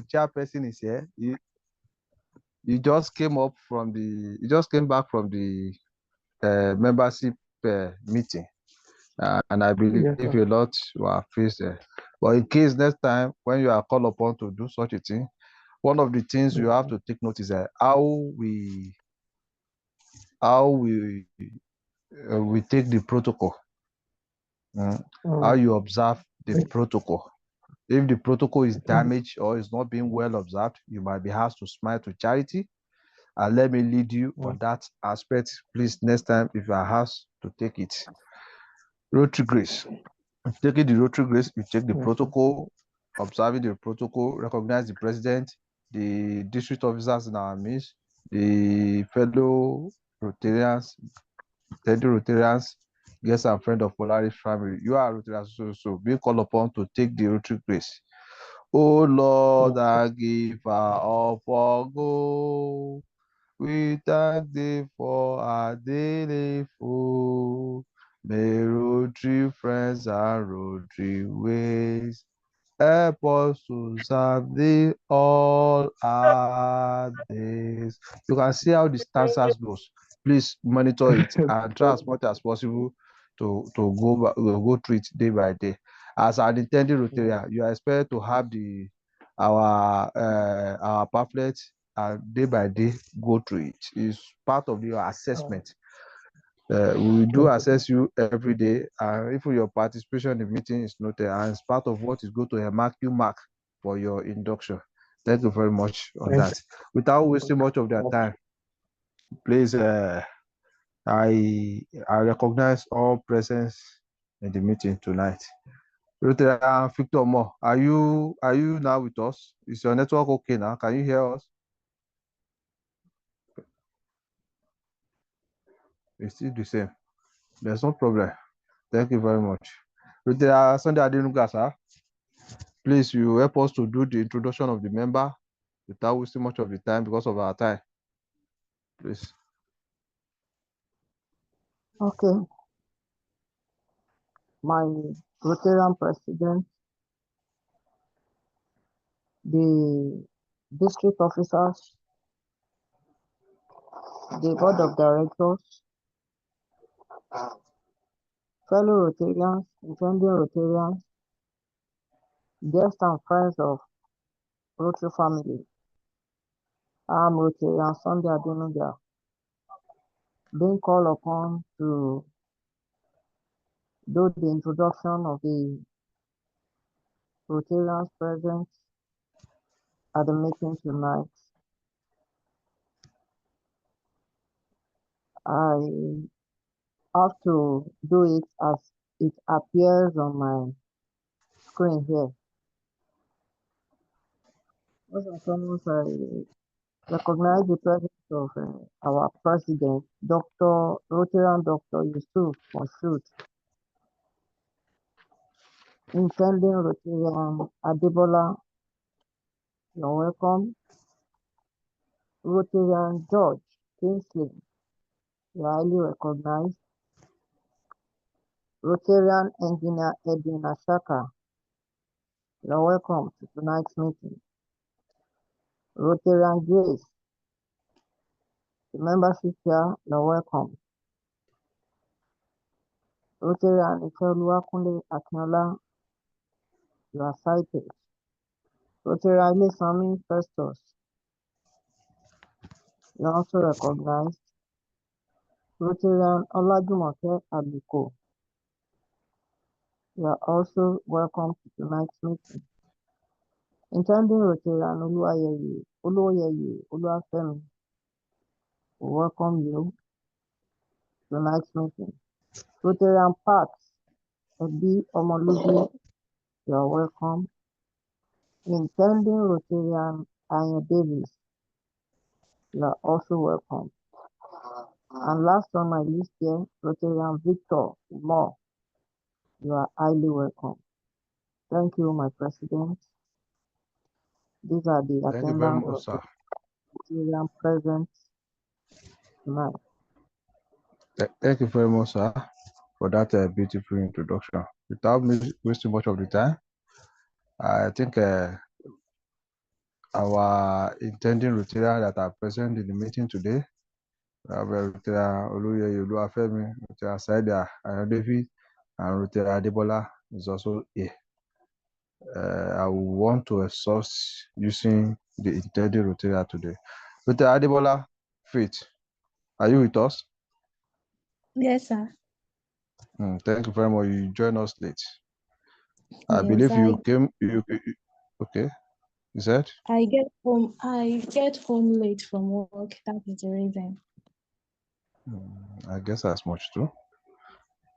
chairperson is here. You just came back from the membership meeting, and I believe Yes, sir. a lot were faced there. But in case next time when you are called upon to do such a thing, one of the things you have to take note is how we take the protocol, how you observe the protocol. If the protocol is damaged or is not being well observed, you might be asked to smile to charity. And let me lead you on that aspect, please. Next time, if you are asked to take it, Rotary Grace. Taking the Rotary Grace, you take the protocol, observing the protocol, recognize the president, the district officers in our midst, the fellow Rotarians, guests and friends of Polaris family. You are Rotarians, so being called upon to take the Rotary Grace. Oh Lord, the giver of all gold, we thank thee for our daily food. May Rotary friends and Rotary ways help us to serve thee all our days. You can see how the stanzas goes. Please monitor it and try as much as possible to go through it day by day. As an intended Rotarian, you are expected to have our pamphlet and day by day go through it. It's part of your assessment. We do assess you every day, and if your participation in the meeting is noted, and it's part of what is going to mark for your induction. Thank you very much on that. Without wasting much of their time, please, I recognize all presence in the meeting tonight. Victor Mo, are you now with us? Is your network okay now? Can you hear us? It's still the same. There's no problem. Thank you very much. Sunday Adenuga, sir. Please, you help us to do the introduction of the member without wasting much of the time because of our time. Please. Okay. My Rotarian president, the district officers, the board of directors, fellow Rotarians, intending Rotarians, guests and friends of Rotary family. I'm Rotarian Sunday Adenuga, being called upon to do the introduction of the Rotarians present at the meeting tonight. I have to do it as it appears on my screen here. First and foremost, I recognize the presence of our president, Rotarian Dr. Yusuf Moshood, intending Rotarian Adebola, you're welcome. Rotarian George Kingsley, you're highly recognized. Rotarian Engineer Edwin Ashaka, you're welcome to tonight's meeting. Rotarian Grace, the membership here, you're welcome. Rotarian Ifeoluwakunle Akinola, you are cited. Rotarian Ilesami Festus, you are also recognized. Rotarian Olajumoke Aluko, you are also welcome to tonight's meeting. Intending Rotarian Oluoyeye Oluwafemi, we welcome you to tonight's meeting. Rotarian Parks Ebi Omolubi, you are welcome. Intending Rotarian Anya Davis, you are also welcome. And last on my list here, Rotarian Victor Moore, you are highly welcome. Thank you, my president. These are the attendants of the Rotarian present tonight. Thank you very much, sir, for that beautiful introduction. Without wasting much of the time, I think our intending Rotarian that are present in the meeting today. We have Rotarian Oluyeye Oluwafemi, Rotarian Saida David, and Rotarian Adebola is also here. I want to exhaust using the intended Rotarian today. Rotarian Adebola, Faith, are you with us? Yes, sir. Thank you very much. You joined us late. I Yes, believe you came. Okay. You said? I get home late from work. That is the reason. I guess as much too.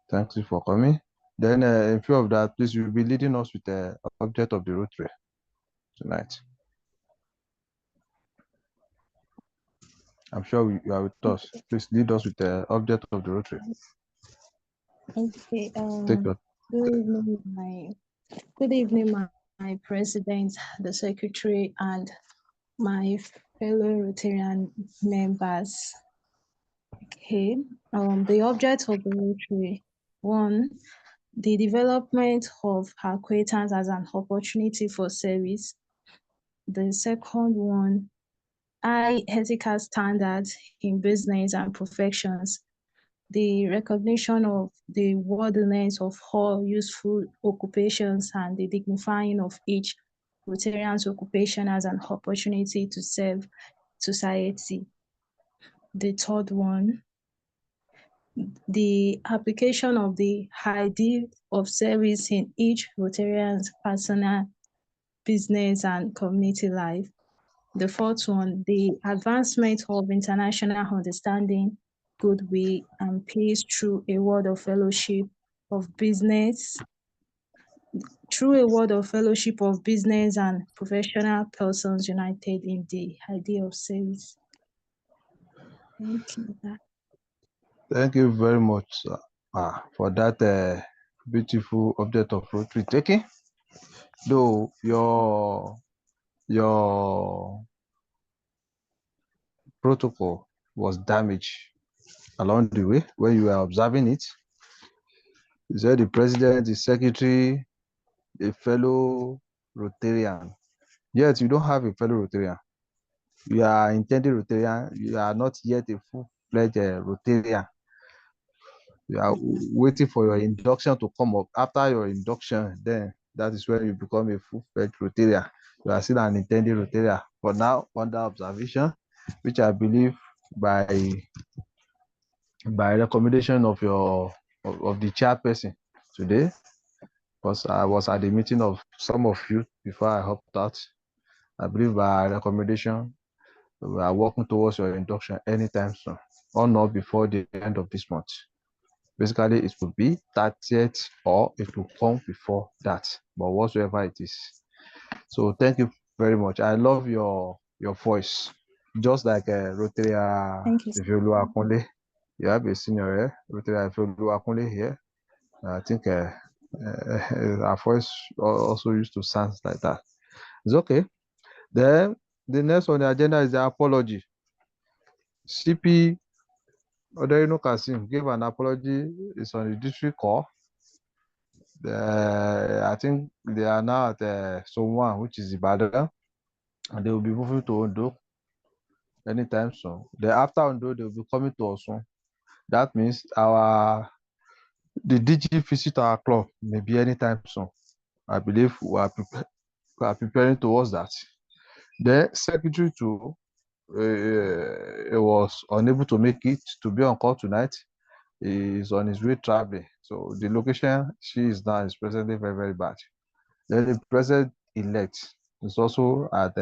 Thank you for coming. Then, in view of that, please, you'll be leading us with the object of the Rotary tonight. I'm sure you are with us. Please lead us with the object of the Rotary. Okay. Take your. Good evening, my president, the secretary, and my fellow Rotarian members. Okay. The object of the Rotary: one, the development of acquaintance as an opportunity for service. The second one, high ethical standards in business and professions. The recognition of the worthiness of all useful occupations and the dignifying of each Rotarian's occupation as an opportunity to serve society. The third one, the application of the idea of service in each Rotarian's personal, business, and community life. The fourth one, the advancement of international understanding, goodwill, and peace through a word of fellowship of business, and professional persons united in the idea of service. Thank you. Thank you very much for that beautiful object of Rotary taking. Though your protocol was damaged along the way when you were observing it. You said the president, the secretary, a fellow Rotarian. Yet you don't have a fellow Rotarian. You are intended Rotarian. You are not yet a full-fledged Rotarian. You are waiting for your induction to come up. After your induction, then that is when you become a full-fledged Rotarian. You are still an intended Rotarian. But now, under observation, which I believe by recommendation of the chairperson today, because I was at the meeting of some of you before I hopped out. I believe by recommendation, we are working towards your induction anytime soon, or not before the end of this month. Basically, it will be 30th or it will come before that, but whatsoever it is. So thank you very much. I love your voice, just like Rotary Ifeolu Akunle. You have a senior here, Rotary Ifeolu Akunle here. I think our voice also used to sound like that. It's okay. Then the next on the agenda is the apology. CP Oderino Kasim gave an apology. It's on the district call. I think they are now at Sowan, which is Ibadan, and they will be moving to Ondo anytime soon. Then after Ondo, they will be coming to Osun. That means the DG visit our club maybe anytime soon. I believe we are preparing towards that. The secretary too was unable to make it to be on call tonight. He is on his way traveling. So the location she is now is presently very, very bad. Then the president-elect is also at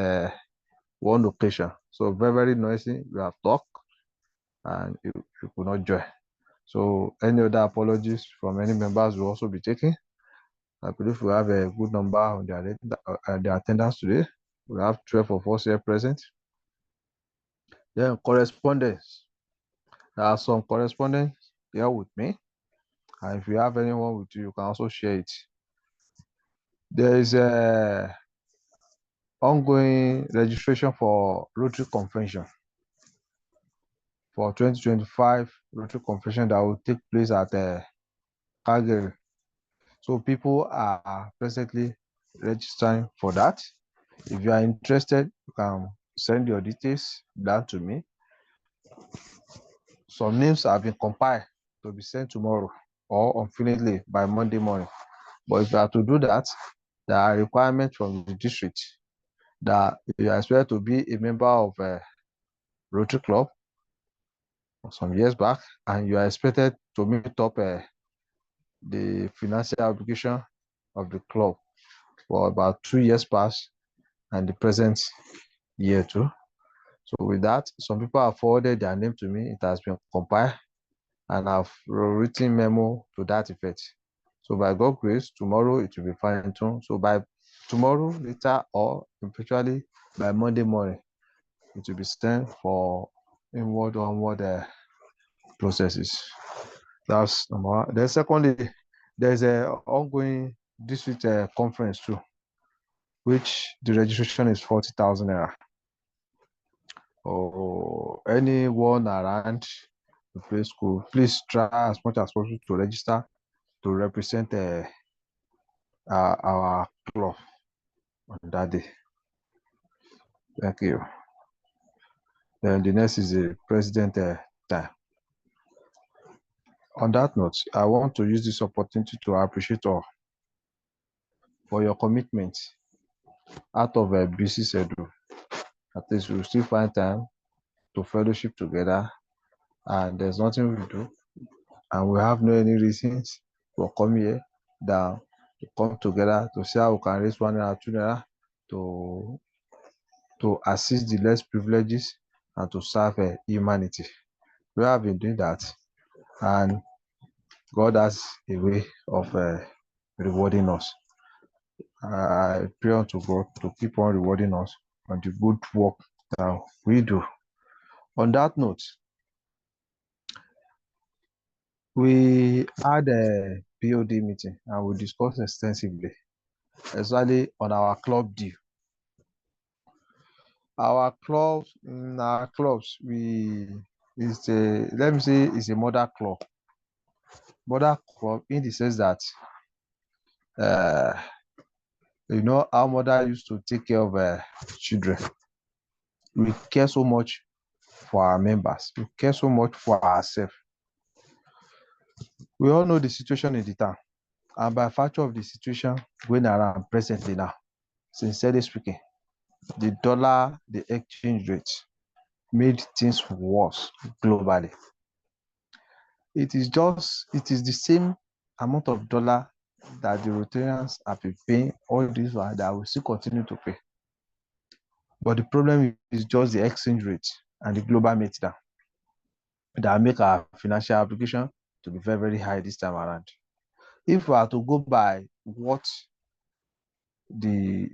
one location. So very, very noisy. We have talked and you could not join. So any other apologies from any members will also be taken. I believe we have a good number on the attendance today. We have 12 of us here present. Then correspondence. There are some correspondence here with me. And if you have anyone with you, you can also share it. There is a ongoing registration for Rotary Convention for 2025 Rotary Convention that will take place at Calgary. So people are presently registering for that. If you are interested, can send your details down to me. Some names have been compiled to be sent tomorrow or unfortunately by Monday morning. But if you are to do that, there are requirements from the district that you are expected to be a member of a Rotary Club some years back, and you are expected to meet up the financial obligation of the club for about 2 years past and the present year too. So with that, some people have forwarded their name to me. It has been compiled, and I've written memo to that effect. So by God's grace, tomorrow it will be fine too. So by tomorrow later or eventually by Monday morning, it will be sent for inward onward processes. That's number one. Then secondly, there's an ongoing district conference too, which the registration is 40,000 naira. Or anyone around the play school, please try as much as possible to register to represent our club on that day. Thank you. Then the next is the president time. On that note, I want to use this opportunity to appreciate all for your commitment out of a busy schedule. At least we'll still find time to fellowship together, and there's nothing we do, and we have no any reasons for coming here than to come together to see how we can raise 1 naira, 2 naira to assist the less privileges and to serve humanity. We have been doing that, and God has a way of rewarding us. I pray unto God to keep on rewarding us on the good work that we do. On that note, we had a POD meeting and we discussed extensively, especially on our club deal. Our clubs, in our clubs, it's a mother club. Mother club in the sense that you know how mother used to take care of children. We care so much for our members. We care so much for ourselves. We all know the situation in the town, and by virtue of the situation going around presently now, sincerely speaking, the dollar, the exchange rate made things worse globally. It is the same amount of dollar that the Rotarians have been paying all this while that will still continue to pay. But the problem is just the exchange rate and the global meltdown that make our financial obligation to be very, very high this time around. If we are to go by what the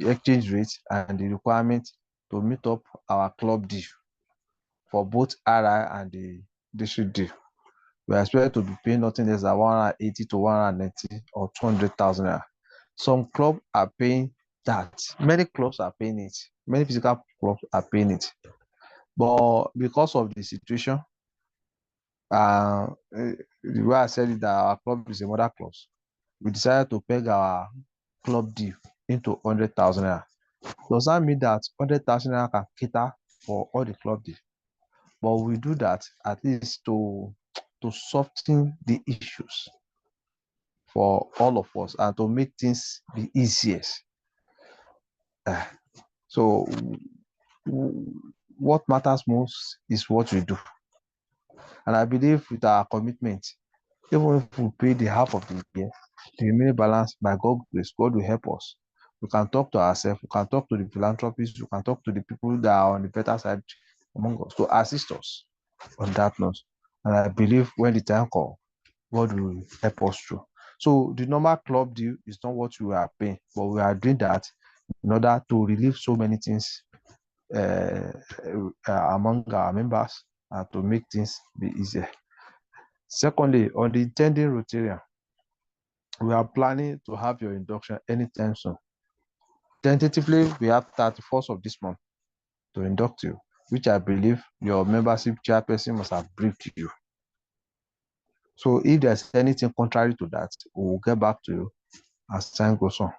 exchange rate and the requirement to meet up our club deal for both RI and the district deal, we are expected to be paying nothing less than 180 to 190 or 200,000 naira. Some clubs are paying that. Many clubs are paying it. Many physical clubs are paying it. But because of the situation, the way I said it, that our club is a mother club, we decided to peg our club deal into 100,000 naira. Does that mean that 100,000 naira can cater for all the club deal? But we do that at least to soften the issues for all of us and to make things be easier. So what matters most is what we do. And I believe with our commitment, even if we pay the half of the year, the remaining balance, by God's grace, God will help us. We can talk to ourselves, we can talk to the philanthropists, we can talk to the people that are on the better side among us to assist us on that note. And I believe when the time comes, God will help us through. So the normal club deal is not what we are paying, but we are doing that in order to relieve so many things among our members and to make things be easier. Secondly, on the intending Rotarian, we are planning to have your induction anytime soon. Tentatively, we have 31st of this month to induct you, which I believe your membership chairperson must have briefed you. So if there's anything contrary to that, we will get back to you as time goes on.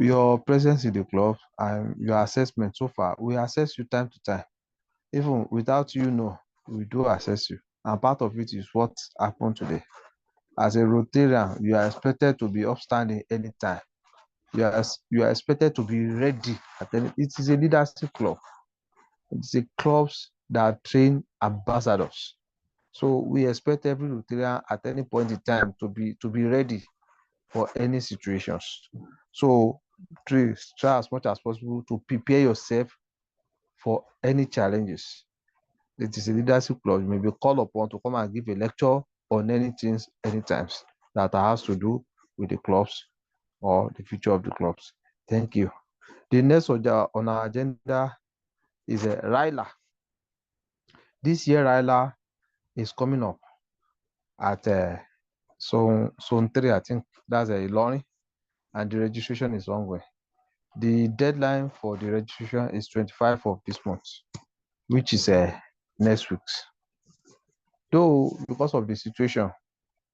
your presence in the club and your assessment so far, we assess you time to time. Even without we do assess you. And part of it is what happened today. As a Rotarian, you are expected to be upstanding anytime. You are expected to be ready at any. It is a leadership club. It's a clubs that train ambassadors. So we expect every Rotarian at any point in time to be ready for any situations. So try as much as possible to prepare yourself for any challenges. It is a leadership club. You may be called upon to come and give a lecture on anything, anytime that has to do with the clubs or the future of the clubs. Thank you. The next on our agenda is Ryla. This year, Ryla is coming up at Zone 3, I think that's Ilorin, and the registration is ongoing. The deadline for the registration is 25th of this month, which is next week. Though, because of the situation,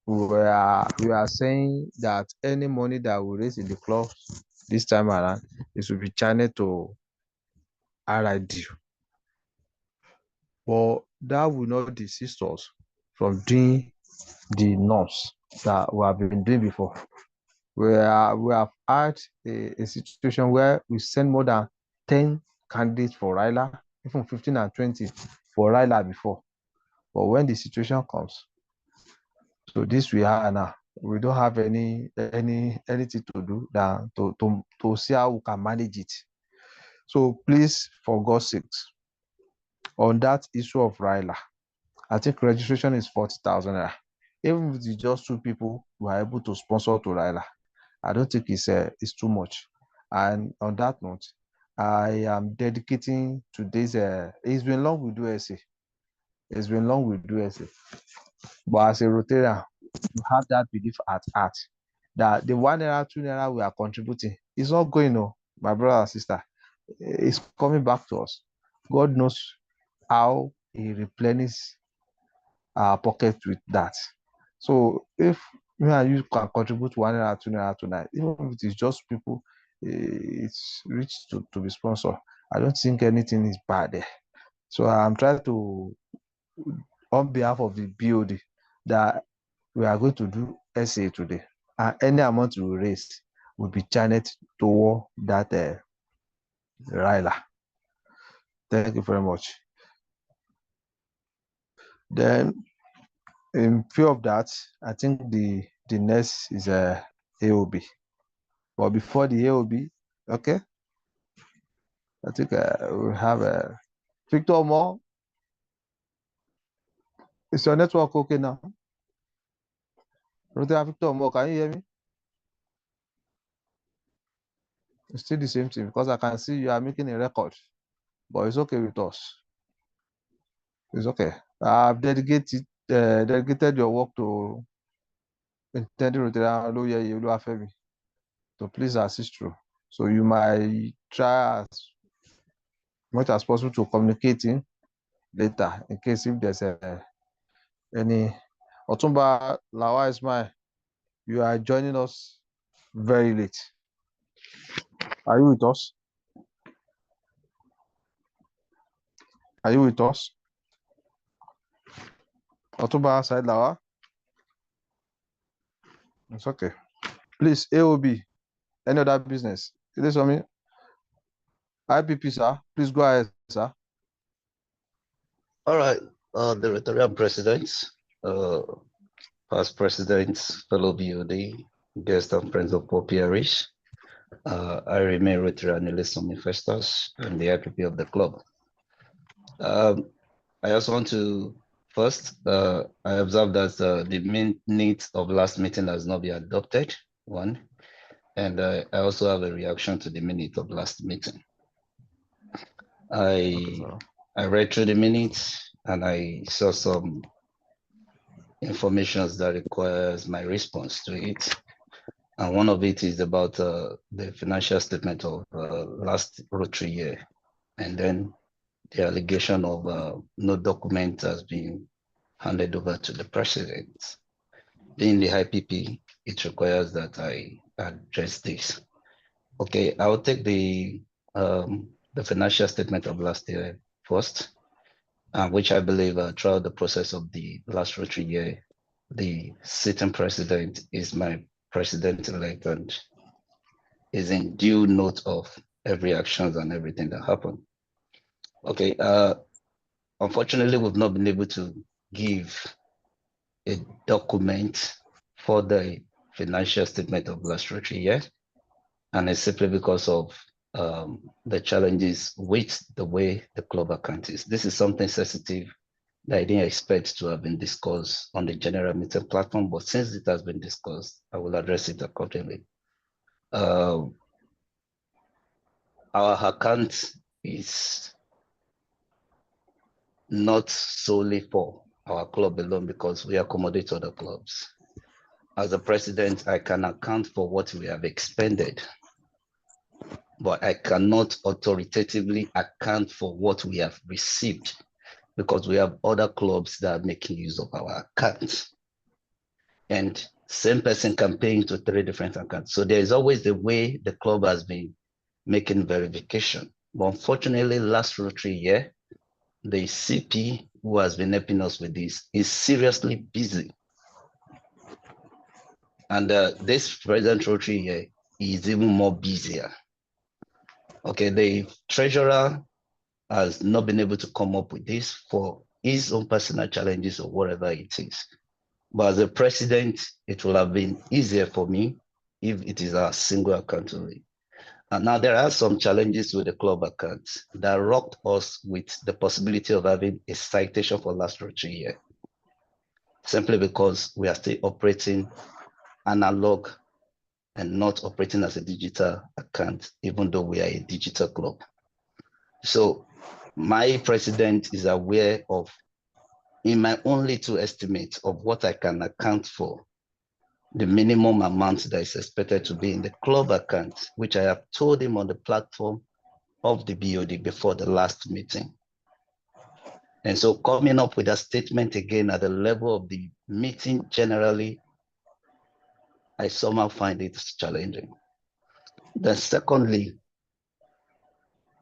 we are saying that any money that we raise in the club this time around, it will be channeled to RID. But that will not desist us from doing the norms that we have been doing before. We have had a situation where we send more than 10 candidates for Ryla, even 15 and 20 for Ryla before. But when the situation comes, so this we are now, we don't have anything to do than to see how we can manage it. So please, for God's sake, on that issue of Ryla, I think registration is 40,000 naira. Even if it's just 2 people who are able to sponsor to Ryla, I don't think it's too much. And on that note, I am dedicating today's. It's been long we do essay. It's been long we do essay. But as a Rotarian, you have that belief at heart that the 1 naira, 2 naira we are contributing is not going on, my brother and sister. It's coming back to us. God knows how He replenishes our pocket with that. So if me and you can contribute 1 naira, 2 naira tonight, even if it is just people, it's rich to be sponsored. I don't think anything is bad there. So I'm trying to, on behalf of the BOD, that we are going to do essay today, and any amount we raise will be channeled toward that Ryla. Thank you very much. Then, in view of that, I think the next is AOB. But before the AOB, okay, I think we have Victor Moore. Is your network okay now? Victor Moore, can you hear me? It's still the same thing because I can see you are making a record, but it's okay with us. It's okay. I've dedicated your work to intending Rotarian Oloyeye Oluwafemi to please assist through. So you might try as much as possible to communicating later in case if there's any. Otumba Lawa Ismail, you are joining us very late. Are you with us? Are you with us? Otumba Said Lawa? It's okay. Please, AOB, any other business? Is this something? IPP, sir. Please go ahead, sir. All right. The Rotarian presidents, past presidents, fellow BOD, guests and friends of Poor Parish. I remain Rotarian Ellison Festus and the IPP of the club. I also want to first, I observed that the minutes of last meeting has not been adopted, one. And I also have a reaction to the minute of last meeting. I read through the minutes and I saw some information that requires my response to it. And one of it is about the financial statement of last Rotary year. And then the allegation of no document has been handed over to the president. Being the IPP, it requires that I address this. Okay, I'll take the financial statement of last year first, which I believe throughout the process of the last Rotary year, the sitting president is my president-elect and is in due note of every actions and everything that happened. Okay, unfortunately, we've not been able to give a document for the financial statement of last Rotary year, and it's simply because of the challenges with the way the club account is. This is something sensitive that I didn't expect to have been discussed on the general meeting platform, but since it has been discussed, I will address it accordingly. Our account is not solely for our club alone because we accommodate other clubs. As a president, I can account for what we have expended, but I cannot authoritatively account for what we have received because we have other clubs that are making use of our accounts. And same person can pay into 3 different accounts. So there is always the way the club has been making verification. But unfortunately, last Rotary year, the CP who has been helping us with this is seriously busy. And this present Rotary year is even more busier. Okay, the treasurer has not been able to come up with this for his own personal challenges or whatever it is. But as a president, it will have been easier for me if it is a single account only. And now there are some challenges with the club accounts that rocked us with the possibility of having a citation for last Rotary year, simply because we are still operating analog and not operating as a digital account, even though we are a digital club. So my president is aware of, in my own little estimate of what I can account for, the minimum amount that is expected to be in the club account, which I have told him on the platform of the BOD before the last meeting. And so coming up with a statement again at the level of the meeting generally, I somehow find it challenging. Then secondly,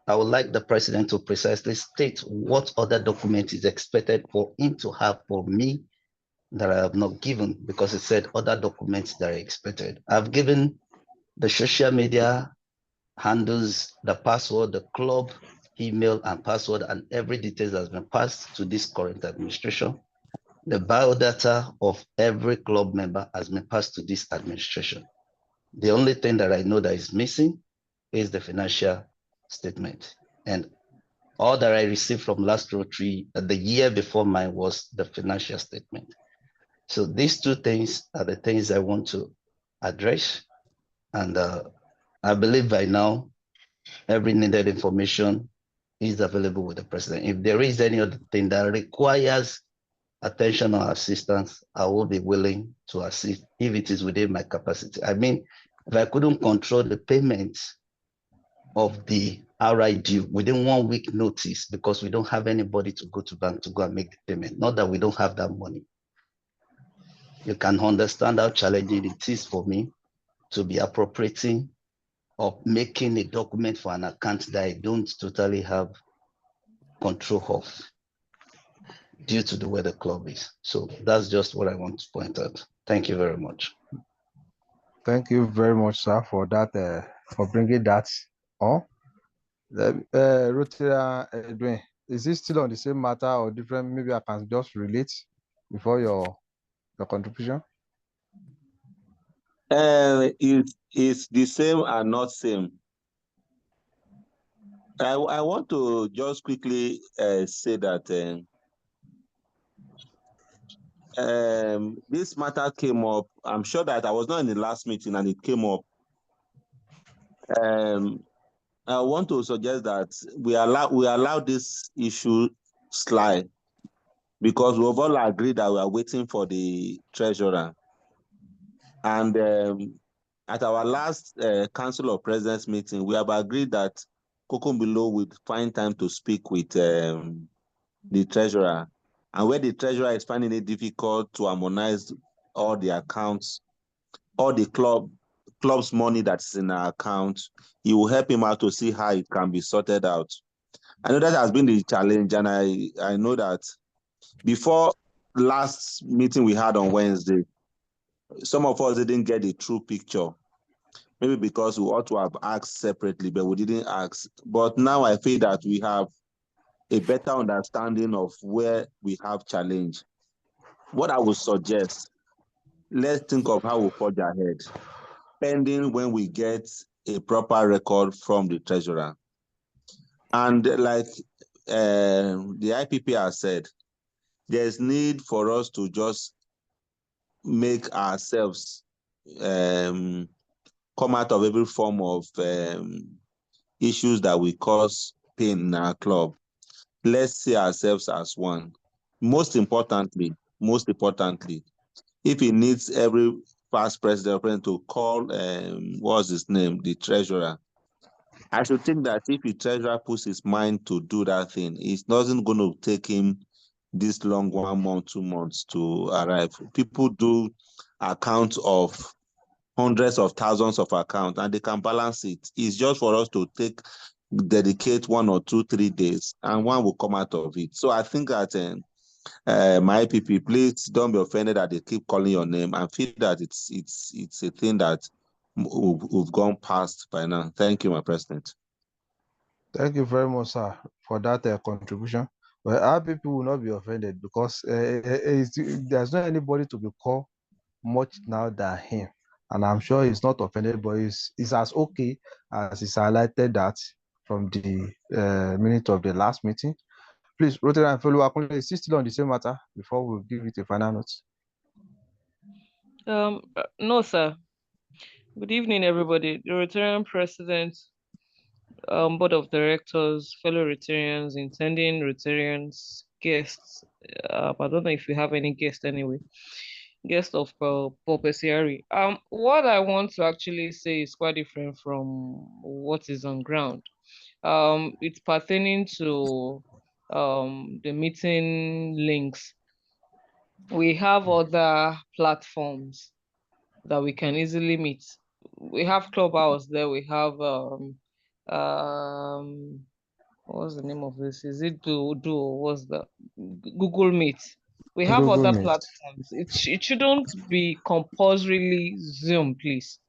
I would like the president to precisely state what other document is expected for him to have for me that I have not given, because it said other documents that are expected. I've given the social media handles, the password, the club email and password, and every detail has been passed to this current administration. The biodata of every club member has been passed to this administration. The only thing that I know that is missing is the financial statement. And all that I received from last Rotary, the year before mine, was the financial statement. So these 2 things are the things I want to address. And I believe by now, every needed information is available with the president. If there is any other thing that requires attention or assistance, I will be willing to assist if it is within my capacity. I mean, if I couldn't control the payments of the RI due within 1 week notice, because we don't have anybody to go to bank to go and make the payment, not that we don't have that money. You can understand how challenging it is for me to be appropriating or making a document for an account that I don't totally have control of due to the way the club is. So that's just what I want to point out. Thank you very much. Thank you very much, sir, for that, for bringing that on. Rotary Edwin, is it still on the same matter or different? Maybe I can just relate before your contribution. It's the same and not same. I want to just quickly say that this matter came up. I'm sure that I was not in the last meeting and it came up. I want to suggest that we allow this issue slide, because we've all agreed that we are waiting for the treasurer. And at our last Council of Presidents meeting, we have agreed that Kokumbilo would find time to speak with the treasurer. And where the treasurer is finding it difficult to harmonize all the accounts, all the club club's money that's in our account. He will help him out to see how it can be sorted out. I know that has been the challenge, and I know that before last meeting we had on Wednesday, some of us didn't get the true picture. Maybe because we ought to have asked separately, but we didn't ask. But now I feel that we have a better understanding of where we have challenge. What I would suggest, let's think of how we forge ahead, pending when we get a proper record from the treasurer. And like the IPP has said, there's need for us to just make ourselves come out of every form of issues that will cause pain in our club. Let's see ourselves as one. Most importantly, if he needs every past president to call, what's his name, the treasurer, I should think that if the treasurer puts his mind to do that thing, it's not going to take him this long, 1 month, 2 months to arrive. People do accounts of hundreds of thousands of accounts and they can balance it. It's just for us to dedicate 1 or 2, 3 days and one will come out of it. So I think that my IPP, please don't be offended that they keep calling your name and feel that it's a thing that we've gone past by now. Thank you, my president. Thank you very much, sir, for that contribution. Well, our people will not be offended because there's not anybody to be called much now than him. And I'm sure he's not offended, but it's as okay as he's highlighted that from the minute of the last meeting. Please, Rotary and fellow Akunle, is he still on the same matter before we give it a final note? No, sir. Good evening, everybody. The Rotarian President, Board of Directors, fellow Rotarians, intending Rotarians, guests. I don't know if you have any guests anyway. Guest of Paul Pesiari. What I want to actually say is quite different from what is on ground. It's pertaining to the meeting links. We have other platforms that we can easily meet. We have Clubhouse there. We have what's the name of this? Is it what's the Google Meet? We have Google other Meet. platforms. It shouldn't be compulsorily Zoom, please.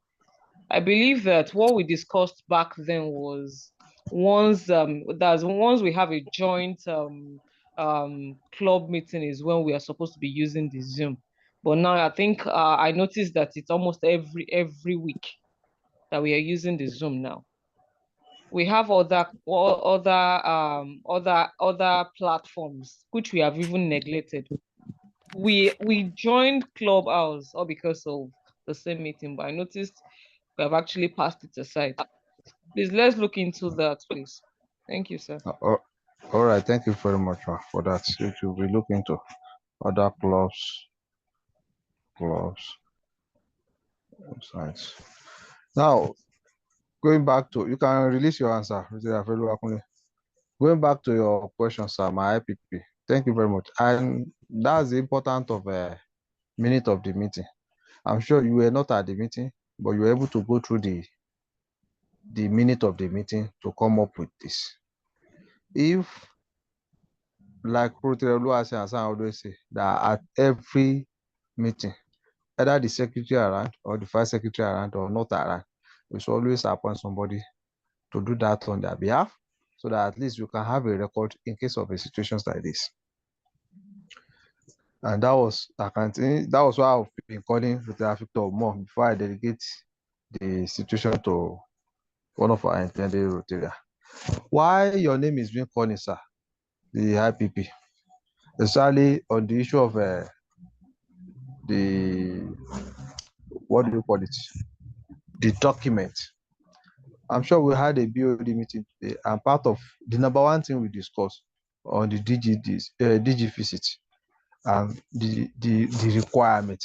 I believe that what we discussed back then was once we have a joint club meeting is when we are supposed to be using the Zoom. But now I think I noticed that it's almost every week that we are using the Zoom now. We have other platforms which we have even neglected. We joined Clubhouse all because of the same meeting, but I noticed we have actually passed it aside. Please, let's look into that, please. Thank you, sir. All right, thank you very much for that. It will be looked into other clubs. Sites. Now, going back to, you can release your answer. Going back to your question, sir, my IPP. Thank you very much. And that's the importance of a minute of the meeting. I'm sure you were not at the meeting, but you were able to go through the minute of the meeting to come up with this. If, like Rotary always say, that at every meeting, either the secretary around or the vice secretary around or not around, we should always appoint somebody to do that on their behalf, so that at least you can have a record in case of a situations like this. And that was why I've been calling Rotary Victor more before I delegate the situation to one of our intended Rotarians. Why your name is being called, sir, the IPP, especially on the issue of what do you call it? The document. I'm sure we had a BOD meeting today, and part of the number one thing we discussed on the DG visit and the requirement,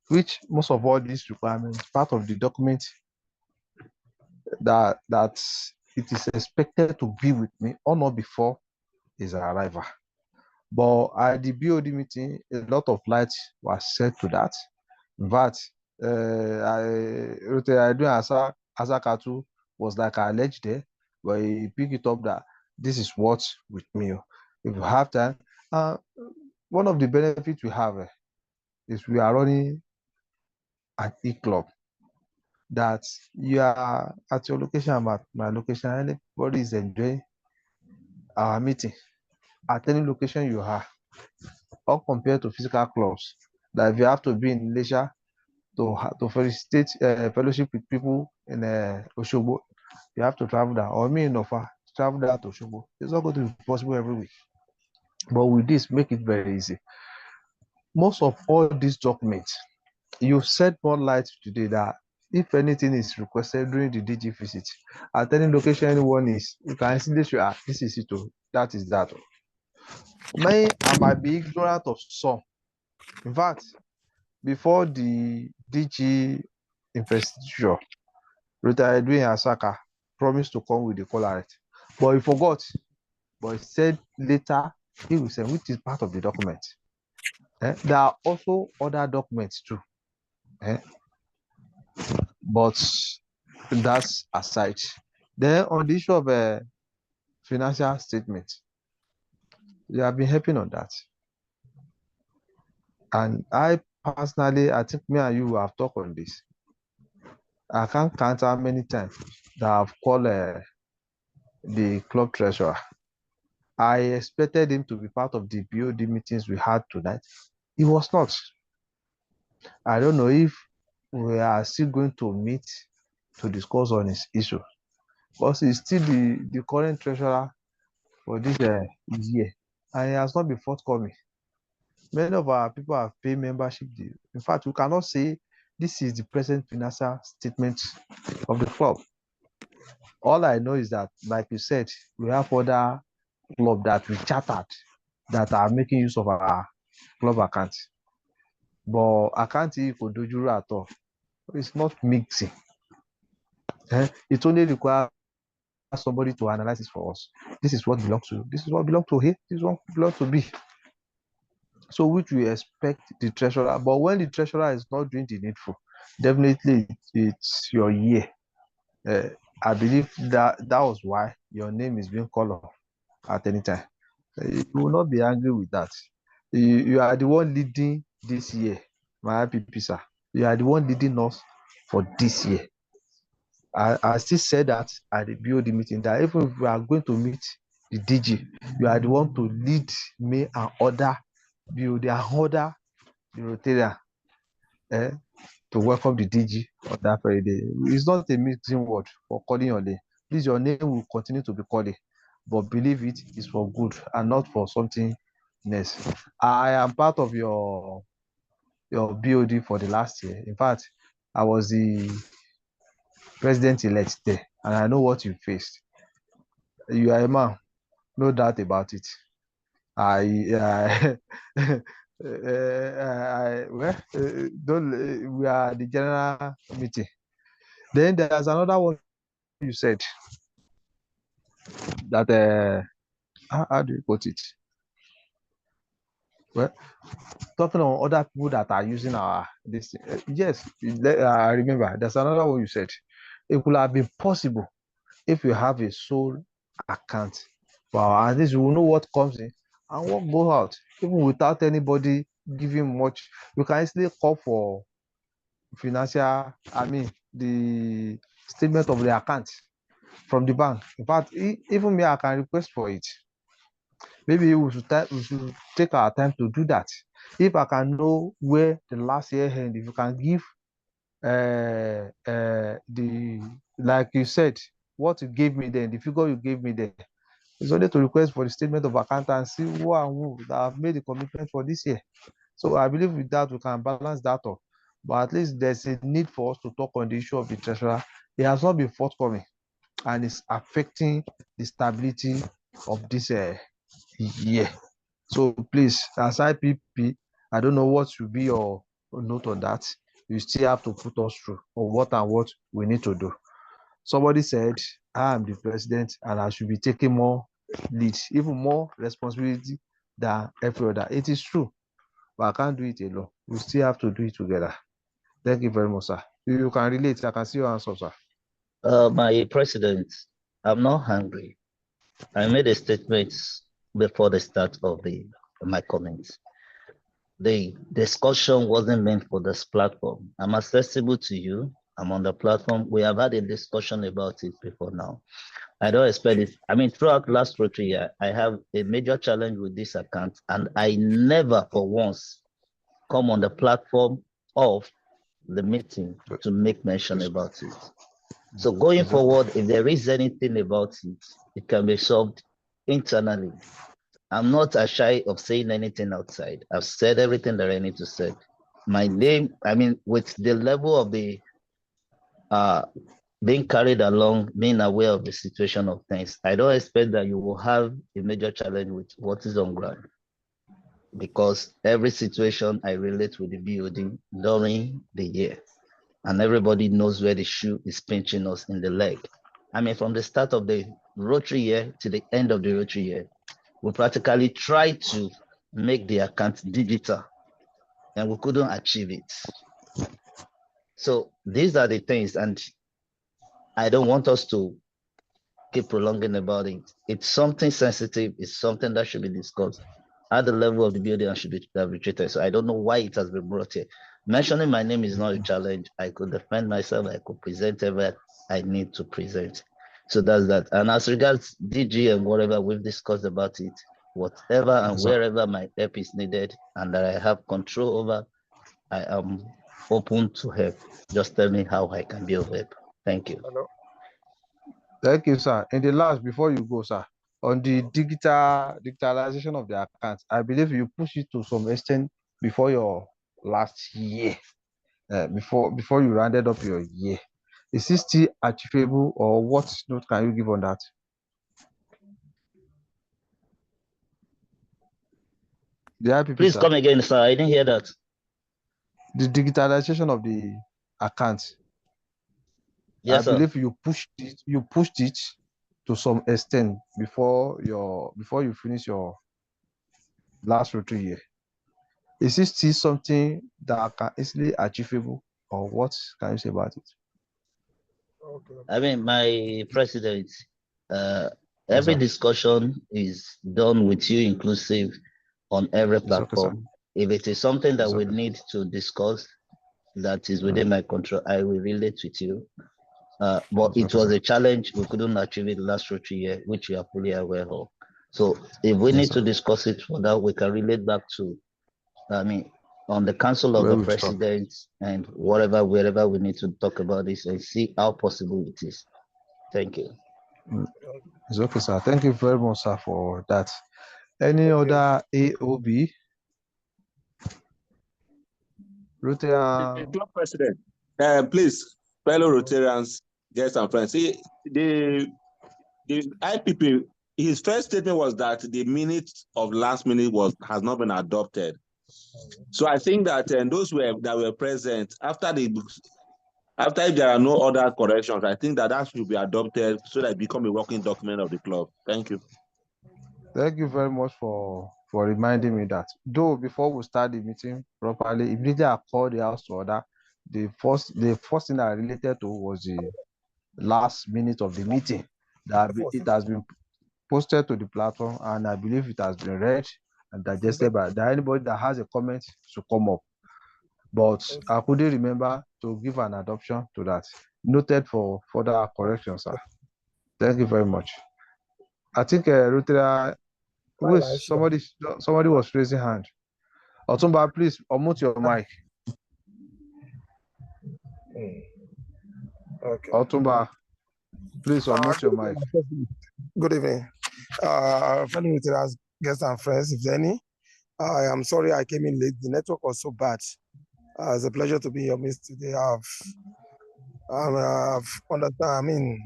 which most of all these requirements, part of the document that it is expected to be with me or not before his arrival. But at the BOD meeting, a lot of light was set to that. In fact, Asaka too was like alleged there, but he picked it up that this is what with me. If you have time, one of the benefits we have is we are running an e-club that you are at your location, I'm at my location, anybody is enjoying our meeting at any location you are, all compared to physical clubs that if you have to be in leisure to felicitate fellowship with people in Oshobo, you have to travel down, or me in Ofa, travel down to Oshobo. It's not going to be possible every week. But with this, make it very easy. Most of all these documents, you said more light today that if anything is requested during the DG visit, at any location anyone is, you can see this, this is it, that is that. I might be ignorant of some. In fact, before the DG investiture, retired Edwin Asaka promised to come with the collarette, but he forgot. But he said later he will send, which is part of the document. There are also other documents too. But that's aside. Then on the issue of a financial statement, you have been helping on that. And I personally, I think me and you have talked on this. I can't count how many times that I've called the club treasurer. I expected him to be part of the BOD meetings we had tonight. He was not. I don't know if we are still going to meet to discuss on his issue, because he's still the current treasurer for this year, and he has not been forthcoming. Many of our people have paid membership due. In fact, we cannot say this is the present financial statement of the club. All I know is that, like you said, we have other clubs that we chartered that are making use of our club account. But account for Dojuru at all. It's not mixing. It only requires somebody to analyze it for us. This is what belongs to, this is what belongs to here, this is what belongs to B. So which we expect the treasurer, but when the treasurer is not doing the needful, definitely it's your year. I believe that was why your name is being called off at any time. You will not be angry with that. You are the one leading this year, my happy sir. You are the one leading us for this year. I still said that at the BOD meeting that even if we are going to meet the DG, you are the one to lead me and other BOD and other the Rotarian to welcome the DG on that very day. It's not a mixing word for calling your name. Please, your name will continue to be called, but believe it is for good and not for something else. I am part of your BOD for the last year. In fact, I was the president-elect there, and I know what you faced. You are a man, no doubt about it. We are the general meeting. Then there's another one you said that how do you put it? Well, talking on other people that are using our this. Yes, I remember. There's another one you said. It could have been possible if you have a sole account. Wow, at least you will know what comes in and what goes out, even without anybody giving much. You can easily call for financial, the statement of the account from the bank. In fact, even me, I can request for it. Maybe we should take our time to do that. If I can know where the last year end, if you can give like you said, what you gave me then, the figure you gave me then, it's only to request for the statement of account and see who and who that have made the commitment for this year. So I believe with that we can balance that up. But at least there's a need for us to talk on the issue of the treasurer. It has not been forthcoming, and it's affecting the stability of this year. So please, as IPP, I don't know what should be your note on that. You still have to put us through on what and what we need to do. Somebody said, I am the president and I should be taking more lead, even more responsibility than every other. It is true, but I can't do it alone. We still have to do it together. Thank you very much, sir. You can relate. I can see your answer, sir. My president, I'm not hungry. I made a statement before the start of my comments. The discussion wasn't meant for this platform. I'm accessible to you. I'm on the platform. We have had a discussion about it before now. I don't expect it. I mean, throughout last Rotary year, I have a major challenge with this account, and I never for once come on the platform of the meeting to make mention about it. So going forward, if there is anything about it, it can be solved internally. I'm not shy of saying anything outside. I've said everything that I need to say. My name, I mean, with the level of the being carried along, being aware of the situation of things, I don't expect that you will have a major challenge with what is on ground. Because every situation I relate with the BOD during the year, and everybody knows where the shoe is pinching us in the leg. I mean, from the start of the Rotary year to the end of the Rotary year, we practically tried to make the account digital, and we couldn't achieve it. So these are the things, and I don't want us to keep prolonging about it. It's something sensitive. It's something that should be discussed at the level of the building and should be treated. So I don't know why it has been brought here. Mentioning my name is not a challenge. I could defend myself. I could present whatever I need to present. So that's that. And as regards DG and whatever we've discussed about it, whatever and wherever my help is needed and that I have control over, I am open to help. Just tell me how I can be of help. Thank you. Hello. Thank you, sir. In the last, before you go, sir, on the digitalization of the accounts, I believe you push it to some extent before your last year, before you rounded up your year. Is it still achievable, or what note can you give on that? Please come again, sir. I didn't hear that. The digitalization of the accounts. Yes, I believe you pushed it to some extent before you finish your last Rotary year. Is it still something that can easily achievable, or what can you say about it? Okay. I mean, my president, every discussion is done with you inclusive on every platform. Okay, if it is something that we need to discuss that is within my control, I will relate with you. But it was a challenge. We couldn't achieve it last Rotary year, which you are fully aware of. So if we need to discuss it for that, we can relate back to, I mean, on the Council of the President and wherever we need to talk about this and see how possible it is. Thank you. It's okay, sir. Thank you very much, sir, for that. Any other AOB? Rotarian. Club President, please, fellow Rotarians, guests and friends. See, the IPP, his first statement was that the minute of last minute has not been adopted. So I think that those that were present after if there are no other corrections, I think that should be adopted so that it become a working document of the club. Thank you. Thank you very much for reminding me that. Though before we start the meeting properly, immediately I called the house to order. The first thing I related to was the last minute of the meeting. That it has been posted to the platform, and I believe it has been read and digested by anybody that has a comment to come up. But I couldn't remember to give an adoption to that. Noted for further correction, sir. Thank you very much. I think Rotary, somebody was raising hand. Otumba, please unmute your mic. Okay. Otumba, please unmute your mic. Good evening. Fellow Rotarians, guests and friends, if any. I am sorry I came in late. The network was so bad. It's a pleasure to be in your midst today. I've understand, I mean,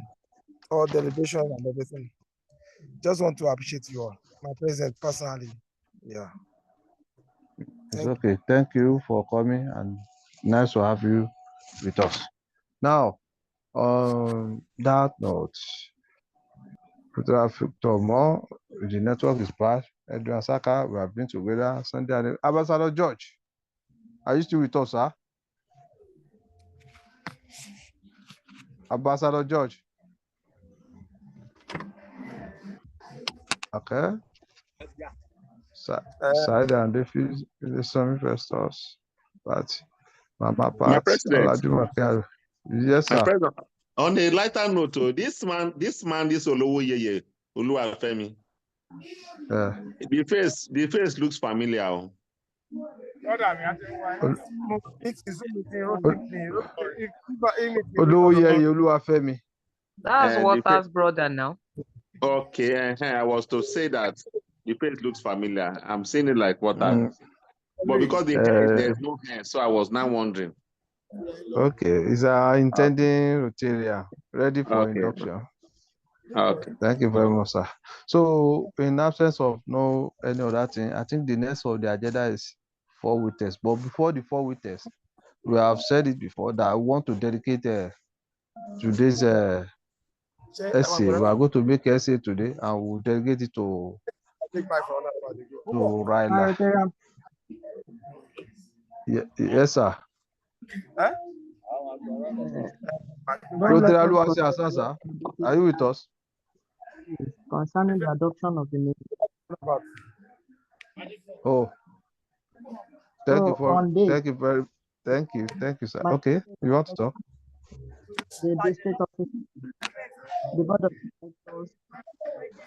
all delegation and everything. Just want to appreciate you all, my president personally. Yeah. It's okay. Thank you for coming, and nice to have you with us. Now, on that note, Victor, the network is bad. Edwin Saka, we have been together. Sunday, Ambassador George, are you still with us, sir? Ambassador George. Okay. Side and refuse the some investors. But Mama My Pat, president, Olajumoke. Yes, my sir. president. On a lighter note, this man, this Olowoyeye, Oluwafemi. Yeah. The face looks familiar. Ol- Olowoyeye Oluwafemi. That's The Water's brother now. Okay, I was to say that the face looks familiar. I'm seeing it like water. But because the hair, there's no hair, so I was now wondering. Okay, is intending Rotarian ready for Okay. induction? Okay. Thank you very much, sir. So, in absence of no any other thing, I think the next of the agenda is 4 witnesses. But before the 4 witnesses, we have said it before that I want to dedicate today's essay. We are going to make essay today, and we'll delegate it to Raila. Rotarian, Yes, sir. don't let us Rotary forget Aluwasi, sir. Are you with us? concerning the adoption of the minutes. Oh, thank you So on this, thank you, sir. my Okay, you want to talk? the district office, the board of directors,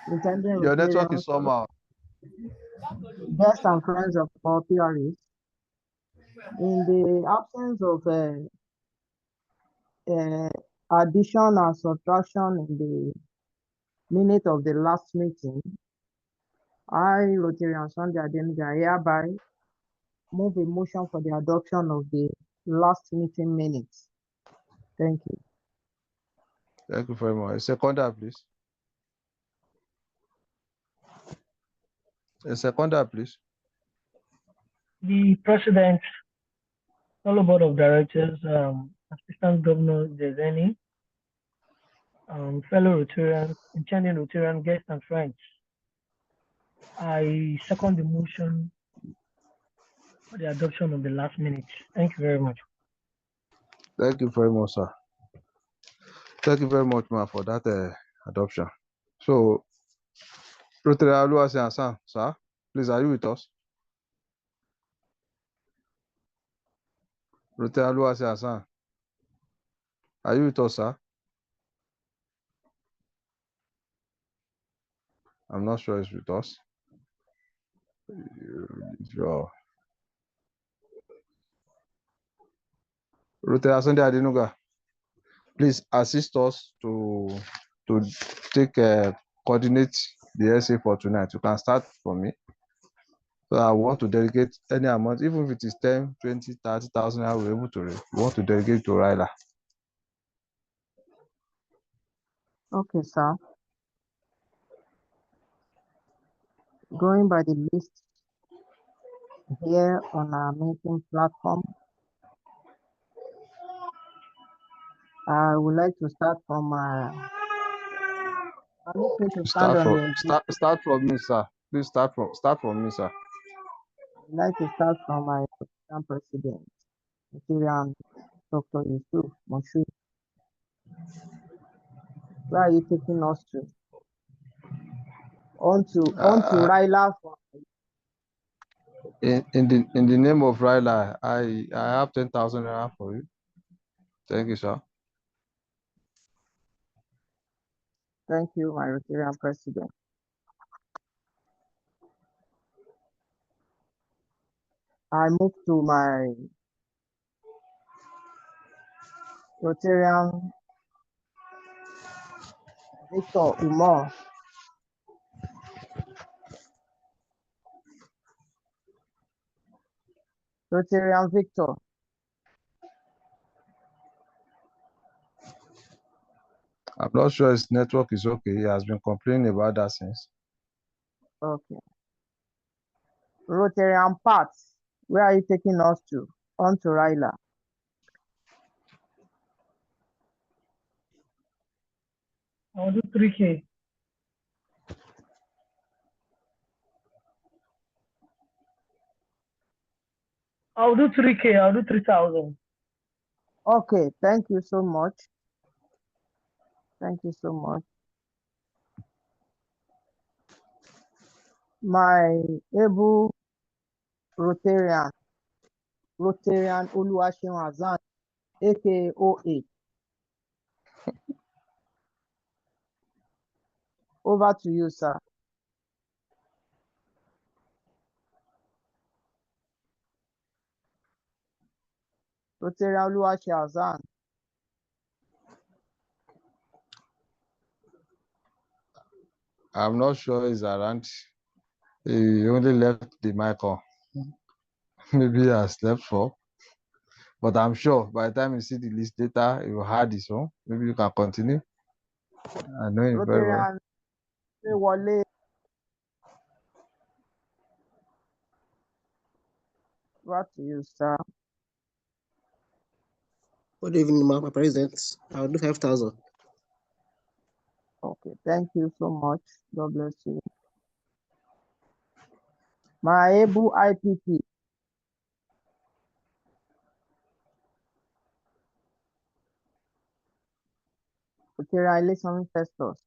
intending Your network Rotarians, is somehow. guests and friends of all PREs, in the absence of addition and subtraction in the minute of the last meeting, I, Rotarian Sunday Adenuga, hereby move a motion for the adoption of the last meeting minutes. Thank you. Thank you very much. A seconder, please. A seconder, please. The president, fellow board of directors, assistant governor, if there's any, fellow Rotarians, intending Rotarian guests and friends. I second the motion for the adoption of the last minute. Thank you very much. Thank you very much, sir. Thank you very much, ma, for that adoption. So, Rotary Aluwasi Hassan, sir, please, are you with us? Rotary Aluwasi Hassan, are you with us, sir? I'm not sure he's with us. Rotary Sunday Adenuga, please assist us to take coordinate the essay for tonight. You can start from me. So I want to delegate any amount, even if it is 10, 20, 30,000, I will be able to read. We want to delegate to Raila. Okay, sir. Going by the list here on our meeting platform, I would like to start from permit me to stand on the Start from me, sir. Please start from me, sir. I'd like to start from my president, Nigerian Dr. Yusuf Moshood. Where are you taking us to? On to Raila. In the name of Raila, I have 10,000 naira for you. Thank you, sir. Thank you, my Rotarian president. I move to my Rotarian Victor Umar. Rotarian Victor. I'm not sure his network is okay. He has been complaining about that since. Okay. Rotarian Pat, where are you taking us to? On to Raila. I'll do 3K. I'll do 3K. I'll do 3,000. Okay, thank you so much. Thank you so much. My able Rotarian Oluwaseun Hassan, aka OA. Over to you, sir. Rotarian Oluwaseun Hassan. I'm not sure he's around. He only left the mic on. Maybe he has slept for. But I'm sure by the time you see the list later, you will have this one. Maybe you can continue. I know him very well. Rotarian Wale. Over to you, sir. Good evening, my president. I'll do 5,000. Okay, thank you so much. God bless you. My able IPP. Rotarian Election Festus.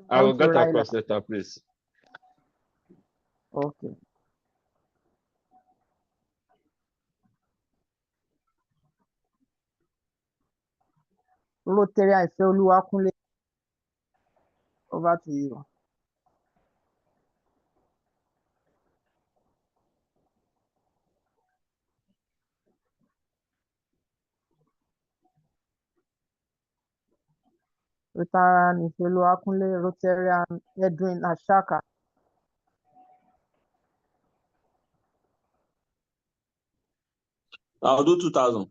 I will Auto get Raila. across later, please. Okay. Rotarian Ifeoluwakunle. Over to you. Rotarian Ifeoluwakunle, Rotarian Edwin Ashaka. I'll do 2,000.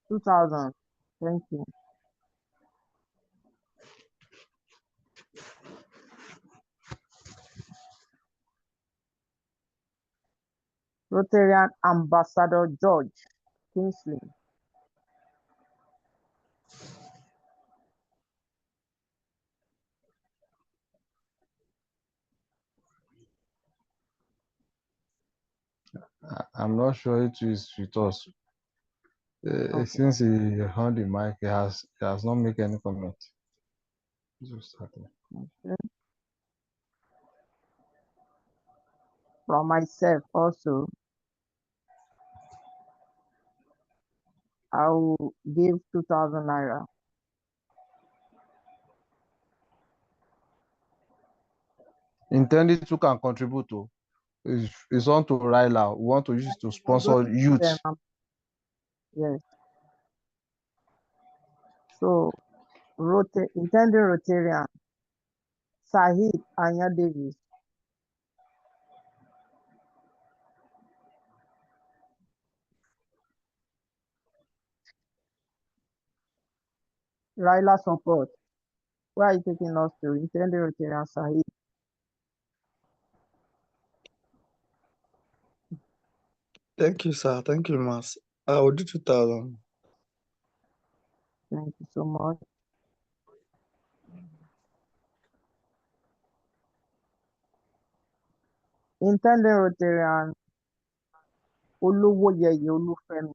2,000. Thank you. Rotarian Ambassador George Kingsley. I'm not sure it is with us. Okay. Since he on the mic, he has not made any comment. Just starting. Okay. From myself also, I will give 2,000 naira. Intended to can contribute to. It's on to Raila. We want to use it to sponsor youth. Yes. So, intended Rotarian Sahid Anya Davis. Raila support. Where are you taking us to? Intended Rotarian Sahid. Thank you, sir. Thank you, Mas. I will do 2,000. Thank you so much. Intended Rotarian Oluwoyeye Olufemi.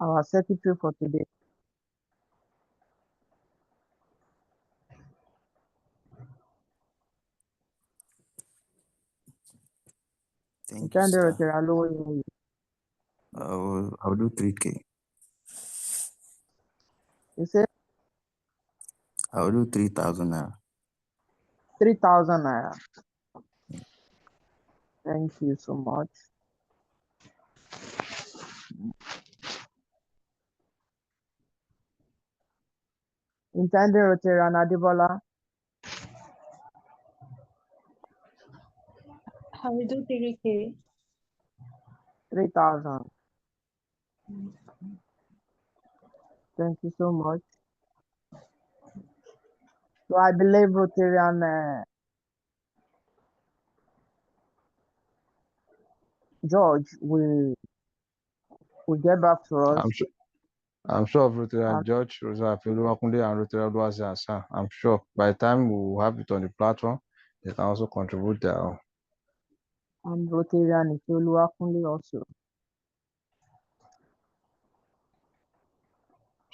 Our secretary for today. Thank you, Intended sir. Rotarian Oluwoyeye. I will do 3K. You say I will do 3,000 now. 3,000 naira. Thank you so much. Intended Rotarian Adebola. I will do 3K. 3,000. Thank you so much. So I believe Rotarian George will get back to us. I'm sure of Rotarian George, Rotarian Ifeoluwakunle, and Rotarian Oluwaseun Hassan. I'm sure by the time we will have it on the platform, they can also contribute their own. I'm Rotarian Ifeoluwakunle also.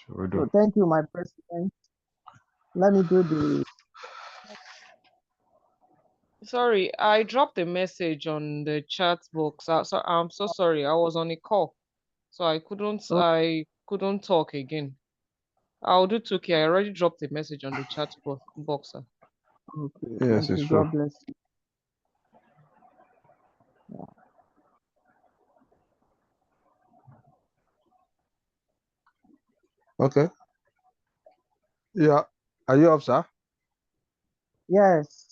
We So do. thank you, my president. Let me do the Sorry, I dropped a message on the chat box. I'm so sorry. I was on a call, so I couldn't talk again. I'll do 2K. I already dropped a message on the chat box. Sir. okay. Yes, Thank it's you. true. God bless you. Okay. Yeah. Are you up, sir? Yes.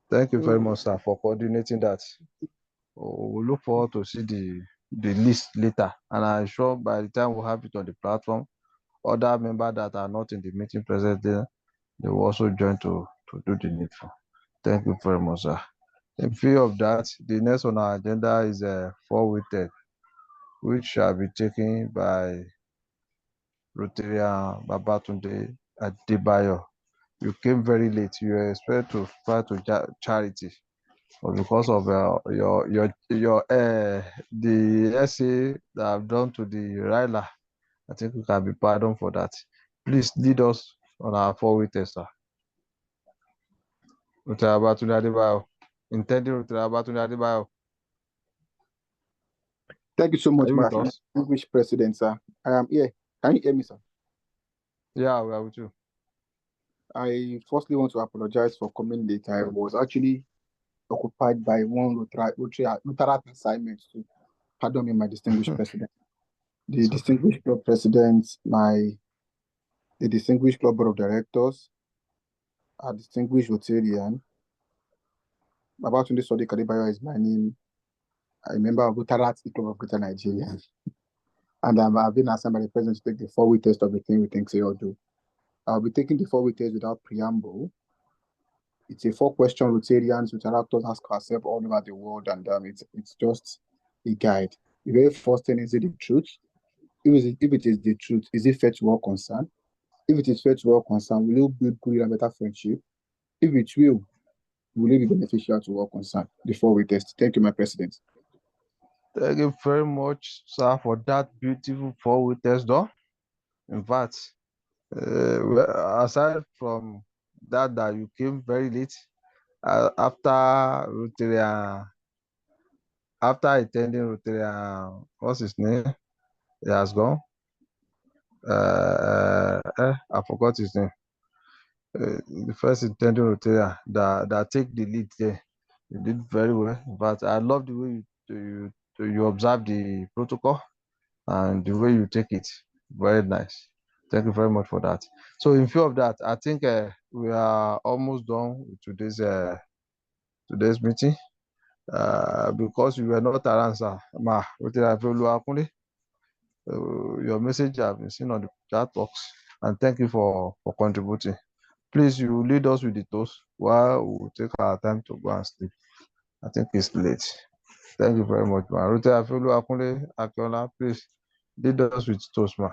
Thank you very So much, sir, for coordinating that. We look forward to see the list later, and I'm sure by the time we have it on the platform, other members that are not in the meeting present there, they will also join to do the needful. Thank you very much, sir. In view of that, the next on our agenda is a 4-way, which shall be taken by Rotarian Babatunde Adebayo. You came very late. You were expected to try to charity, but because of the essay that I've done to the Ryla, I think we can be pardoned for that. Please lead us on our 4-way test, sir. Rotarian Babatunde Adebayo, intending Rotarian Babatunde Adebayo. Thank you so Are much, you my with us? English president, sir. I am here. Can you hear me, sir? Yeah, we are with you. I firstly want to apologize for coming late. I was actually occupied by one Rotary assignment. So pardon me, my distinguished president. The distinguished club president, the distinguished club board of directors, a distinguished Rotarian. Babatunde Sodiq Adebayo is my name. I'm a member of Rotary Club of Greater Nigeria. And I've been assigned by the president to take the 4-way test of the thing we think say or do. I'll be taking the 4-way test without preamble. It's a 4-question Rotarians which actors ask ourselves all over the world, and it's just a guide. The very first thing is it the truth? If it is the truth, is it fair to all concerned? If it is fair to all concerned, will it build good and better friendship? If it will it be beneficial to all concerned? The 4-way test. Thank you, my president. Thank you very much, sir, for that beautiful 4-way test, though. In fact, aside from that you came very late after Rotarian, after attending Rotarian, what's his name? He has gone. I forgot his name. The first attending Rotarian that take the lead there. You did very well. But I love the way you observe the protocol and the way you take it. Very nice. Thank you very much for that. So in view of that, I think we are almost done with today's meeting. Because you were not around, sir. Your message have been seen on the chat box, and thank you for contributing. Please, you lead us with the toast while we will take our time to go and sleep. I think it's late. Thank you very much, ma. Akiola, please lead us with toast, ma.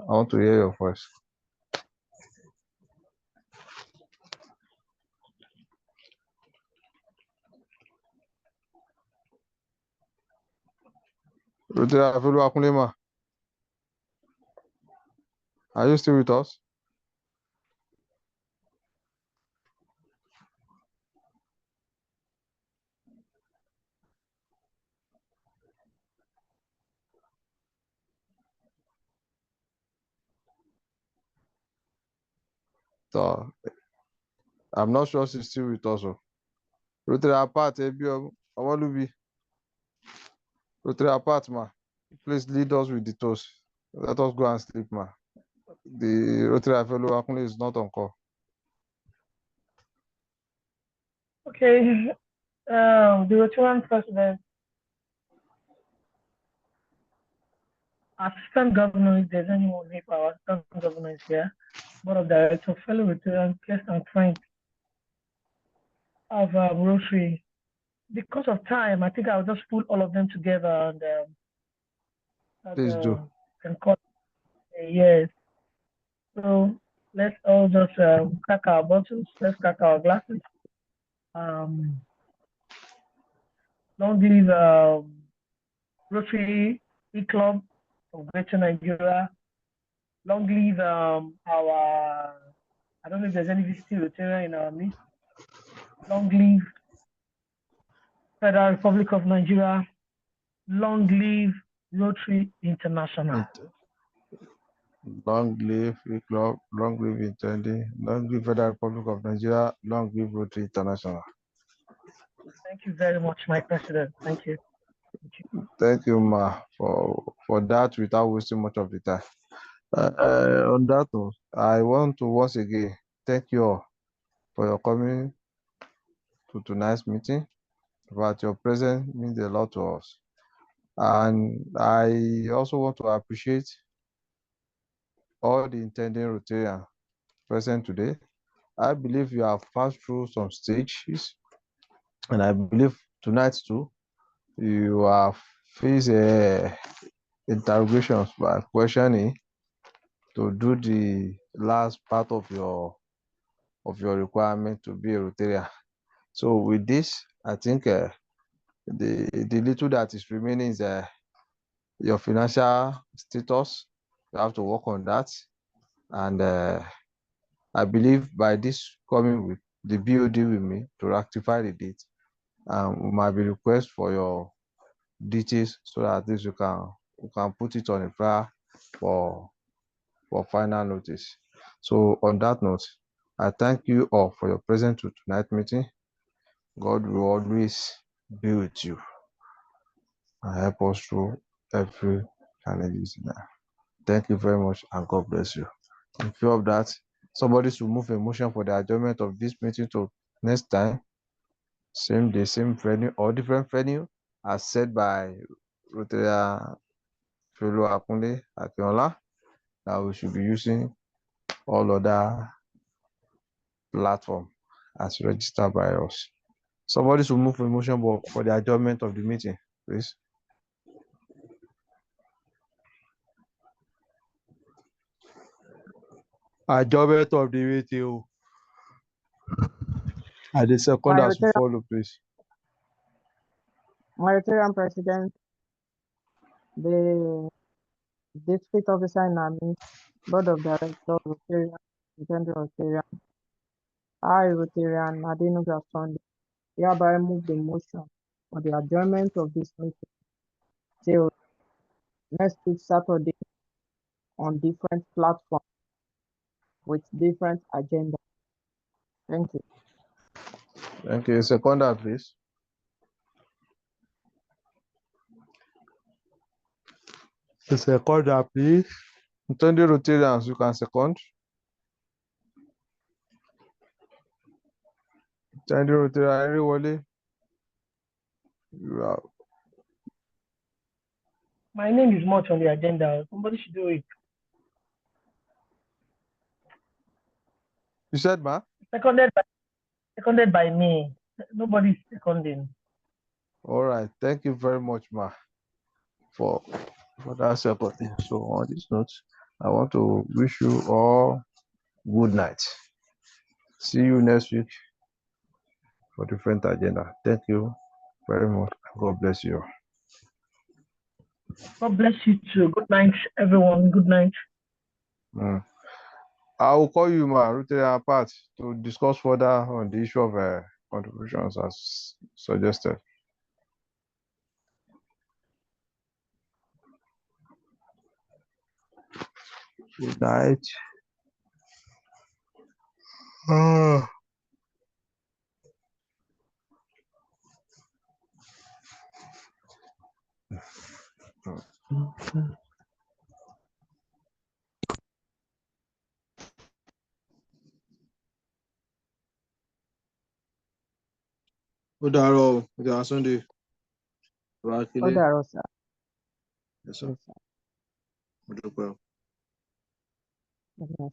I want to hear your voice. Ma, are you still with us? So, I'm not sure she's still with us. Rotary apart, Awolubi. Rotary apart, ma. Please lead us with the toast. Let us go and sleep, ma. The Rotary fellow Akunle is not on call. Okay. The Rotarian president, assistant governor, if there's anyone here, our assistant governor is here, board of directors, fellow Rotarian, guests and friends of Rotary. Because of time, I think I'll just put all of them together and Please do. and call it a yes. So let's all just crack our bottles, let's crack our glasses. Long live Rotary Club of Greater Nigeria. Long live our, I don't know if there's any visiting Rotarian in our midst. Long live Federal Republic of Nigeria. Long live Rotary International. Long live club, long live intending, long live Federal Republic of Nigeria, long live Rotary International. Thank you very much, my president. Thank you. Thank you, Ma, for that without wasting much of the time. On that note, I want to once again thank you all for your coming to tonight's meeting. But your presence means a lot to us. And I also want to appreciate all the intending Rotarians present today. I believe you have passed through some stages, and I believe tonight too, you have faced interrogations by questioning to do the last part of your requirement to be a Rotarian. So with this, I think the little that is remaining is your financial status. You have to work on that, and I believe by this coming week, the BOD with me to rectify the date. We might be request for your details so that at least we can put it on a file for final notice. So on that note, I thank you all for your presence to tonight's meeting. God will always be with you and help us through every challenges in life. Thank you very much, and God bless you. In view of that, somebody should move a motion for the adjournment of this meeting to next time, same day, same venue, or different venue, as said by Rotarian Fellow Akunle Akinola, that we should be using all other platform as registered by us. Somebody should move a motion for the adjournment of the meeting, please. Adjournment of the meeting. And the second has to follow, please. Rotarian President, the district officer in our midst, Board of Directors, Rotarian, Intended Rotarian, I, Rotarian Adenuga Sunday, hereby move the motion for the adjournment of this meeting till next week, Saturday, on different platforms with different agendas. Thank you. Thank you. Seconder, please. The seconder, please. Intended Rotarians, you can second. Intended Rotarian, everybody. You are. My name is much on the agenda. Somebody should do it. You said, ma? Seconded by me. Nobody's seconding. All right. Thank you very much, ma, for that seconding. So on this note, I want to wish you all good night. See you next week for different agenda. Thank you very much. God bless you. God bless you too. Good night, everyone. Good night. I will call you, ma, Rotarian apart to discuss further on the issue of contributions as suggested. Good night. Ó dàárọ̀, ó dàárọ̀ Sunday. Ó dàárọ̀, sir. Yes, sir. Mo dúpẹ́ o. Yes.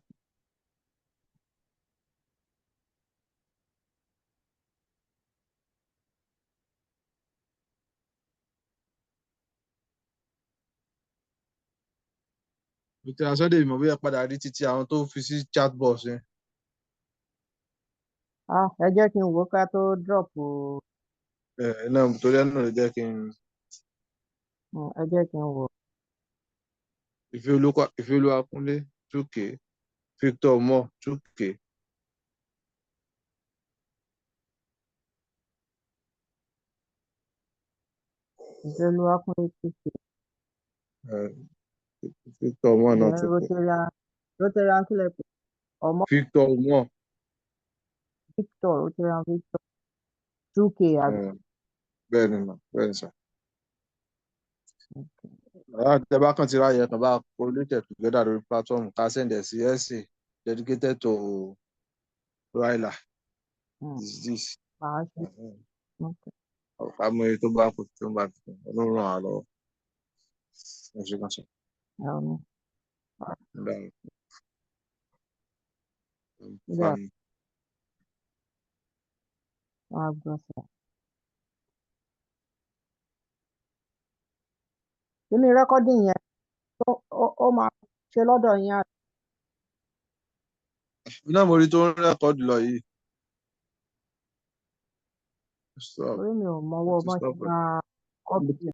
Rotarian Sunday ìmọ̀ bí ẹ padà rí títí àwọn tó fi sí chat box yẹn. Ẹ jẹ́ kí n wò ká tó drop náà torí ẹ̀ náà ló jẹ́ kí n Ẹ jẹ́ kí n wò. Ìfẹ́olúwakunlé 2K, Victor Moore 2K. Ìfẹ́olúwakunlé 2K. Victor Moore náà Ìyẹn 2K. Rotarian kílẹ̀ pé ọmọ Victor Moore. Victor Rotarian Victor 2K àbí. Bẹ́ẹ̀ ni mà, bẹ́ẹ̀ ni sà. Tẹ bá kàn ti ráyè kan bá correlated together lórí platform ká send ẹ̀ sí essay dedicated to Raila. Is this? Màá ṣe. Ká mọ iye tó bá kù tó bá kù Ọlọ́run ràn á lọ́wọ́. Ẹ ṣe kan sọ. Kí ni rẹ́kọ́dì yẹn ó máa ṣe lọ́dọ̀ yín àbí? Náà mo rí tó ń rẹ́kọ̀dì lọ yìí. Orí mi ò mọwọ́ bọ́n ṣe máa kọ́pì.